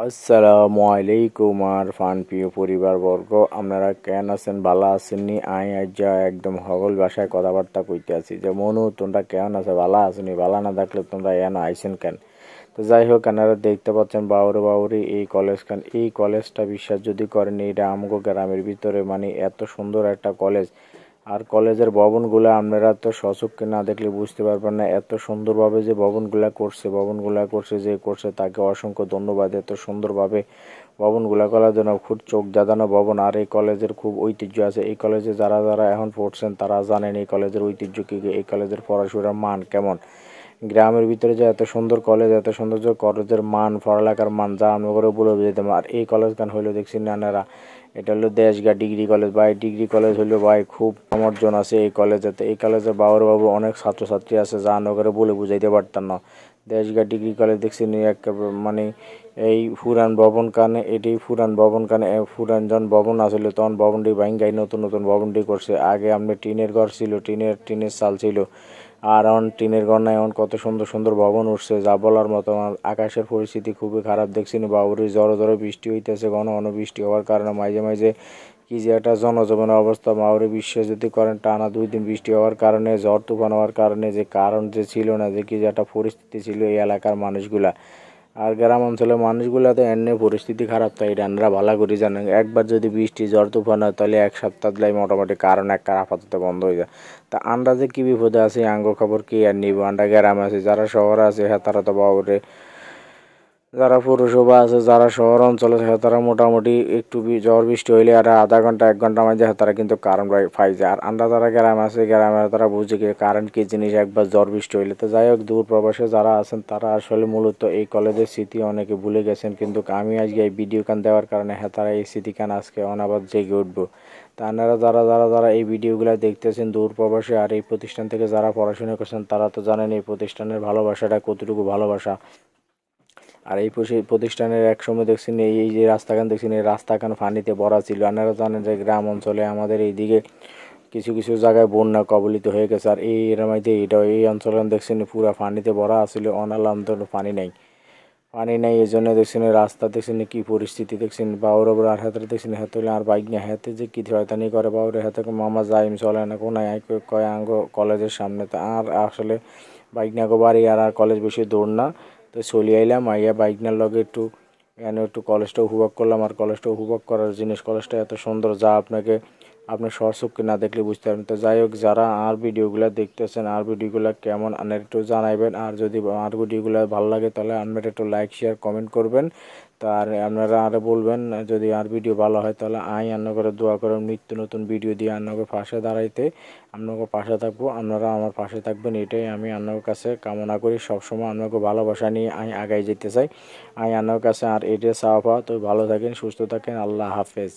আসসালামু আলাইকুম আর ফান প্রিয় পরিবারবর্গ, আপনারা কেন আছেন? ভালো আছেননি? আজ একদম হগল ভাষায় কথাবার্তা কইতে আছি যে মনু তোমরা কেমন আছে? ভালো আসনি? ভালো না থাকলে তোমরা এন আইসেন কেন? তো যাই হোক, আপনারা দেখতে পাচ্ছেন বাউরি এই কলেজ খান। এই কলেজটা বিশ্বাস যদি করেন, এটা আমগো গ্রামের ভিতরে মানে এত সুন্দর একটা কলেজ। আর কলেজের ভবনগুলো আপনারা তো স্বচক্ষে না দেখলে বুঝতে পারবেন না এত সুন্দরভাবে যে ভবনগুলা করছে তাকে অসংখ্য ধন্যবাদ। এত সুন্দরভাবে ভবনগুলা করার জন্য খুব চোখ জাদানো ভবন। আর এই কলেজের খুব ঐতিহ্য আছে। এই কলেজে যারা যারা এখন পড়ছেন তারা জানেন এই কলেজের ঐতিহ্য কী, এই কলেজের পড়াশোনার মান কেমন। গ্রামের ভিতরে যে এত সুন্দর কলেজ, এত সুন্দর যে কলেজের মান, পড়ালেখার মান যা আমি করে বলে যেতে। আর এই কলেজ গান হইলো দেখছি নানারা, এটা হলো দেশগা ডিগ্রি কলেজ। ভাই ডিগ্রি কলেজ হইলো ভাই খুব অর্জন আছে এই কলেজেতে। এই কলেজে বাবু অনেক ছাত্রছাত্রী আছে যা নগরে বলে বুঝাইতে পারতাম না। দেশগা ডিগ্রি কলেজ দেখছি একটা মানে এই পুরান ভবন কানে, এটি পুরান ভবন কানে পুরান যখন ভবন আসলে তখন ভবনটি ভাঙ্গাই নতুন নতুন ভবনটি করছে। আগে আমরা টিনের ঘর ছিল, টিনের চাল ছিল, আর এখন টিনের ঘর নাই, এখন কত সুন্দর সুন্দর ভবন উঠছে যা বলার মতো। আকাশের পরিস্থিতি খুবই খারাপ দেখছি না বাবুরি, জড়ো বৃষ্টি হইতেছে, ঘন ঘন বৃষ্টি হওয়ার কারণে মাঝে মাঝে কি যে একটা জনজীবনের অবস্থা। মাউরি বিশ্বাস যদি করেন টানা 2 দিন বৃষ্টি হওয়ার কারণে, ঝড় তুফান হওয়ার কারণে যে কারণ যে ছিল না, যে কি যে একটা পরিস্থিতি ছিল এই এলাকার মানুষগুলা। আর গ্রাম অঞ্চলের মানুষগুলাতে এমনি পরিস্থিতি খারাপ, তাই রান্নারা ভালো করে জানেন। একবার যদি বৃষ্টি ঝড় তুফান হয় তাহলে 1 সপ্তাহ দিলাই মোটামুটি কারণ একটা আপাতত বন্ধ হয়ে যায়। তা আমরা যে কী বিপদে আছি আঙ্গ খবর কি আর নিব? আমরা গ্রামে আছি, যারা শহরে আছে হ্যাঁ তারা তো বাবুরে, যারা পৌরসভা আছে, যারা শহর অঞ্চলে থাকে তারা মোটামুটি একটু ঝড় বৃষ্টি হইলে আর আধা ঘন্টা 1 ঘন্টা মাঝে তারা কিন্তু কারেন্ট পাই যায়। আর আমরা যারা গ্রামে আছে, গ্রামে তারা বুঝে কি কারেন্ট কী জিনিস একবার ঝড় বৃষ্টি হইলে। তো যাই হোক, দূর প্রবাসে যারা আছেন তারা আসলে মূলত এই কলেজের স্মৃতি অনেকে ভুলে গেছেন, কিন্তু আমি আজকে এই ভিডিও কান দেওয়ার কারণে হ্যাঁ তারা এই স্মৃতি কান আজকে অনাবাদ জেগে উঠবো। তা আপনারা যারা এই ভিডিওগুলো দেখতেছেন দূর প্রবাসে আর এই প্রতিষ্ঠান থেকে যারা পড়াশোনা করছেন তারা তো জানেন এই প্রতিষ্ঠানের ভালোবাসাটা কতটুকু ভালোবাসা। আর এই প্রতিষ্ঠানের এক সময় দেখছেন এই যে রাস্তাখান দেখছেন, এই রাস্তাখান পানিতে ভরা ছিল। আপনারা জানেন যে গ্রাম অঞ্চলে আমাদের এইদিকে কিছু কিছু জায়গায় বন্যা কবলিত হয়ে গেছে। আর এই এর মধ্যে এই অঞ্চলে দেখছেন পুরো পানিতে ভরা আছিল, অনালান্ত পানি নেই এই জন্য দেখছেন রাস্তা দেখছেন কি পরিস্থিতি দেখছেন। বাউর ওপর আর হাতে দেখছেন হাতে আর বাইক নিয়ে হাতে যে কি শয়তানি করে বাউরে হাতে মামা যাইম চলে না কোনায় কয় আঙ্গ কলেজের সামনে। তা আর আসলে বাইক না গো বাড়ি আর কলেজ বেশি দূর না, তো চলে আইলাম। আইয়া বাইক নার লগে একটু কলেজটা উপভোগ করলাম। আর কলেজটা উপভোগ করার জিনিস, কলেজটা এত সুন্দর যা আপনার স্বচক্ষে না দেখলে বুঝতে পারবেন। তো যাই হোক, যারা আর ভিডিওগুলো দেখতেছেন আর ভিডিওগুলো কেমন আপনার একটু জানাইবেন। আর যদি আর ভিডিওগুলো ভালো লাগে তাহলে আপনারা একটু লাইক শেয়ার কমেন্ট করবেন। তো আর আপনারা আরও বলবেন যদি আর ভিডিও ভালো হয় তাহলে আন্ন করে দোয়া করেন নিত্য নতুন ভিডিও দিয়ে আপনাকে পাশে দাঁড়াইতে। আপনাকে পাশে থাকবো, আপনারা আমার পাশে থাকবেন, এটাই আমি আপনার কাছে কামনা করি। সবসময় আপনাকে ভালোবাসা নিয়ে আগাই যেতে চাই আপনার কাছে। আর এটাই চাওয়া পাওয়া। তো ভালো থাকেন, সুস্থ থাকেন, আল্লাহ হাফেজ।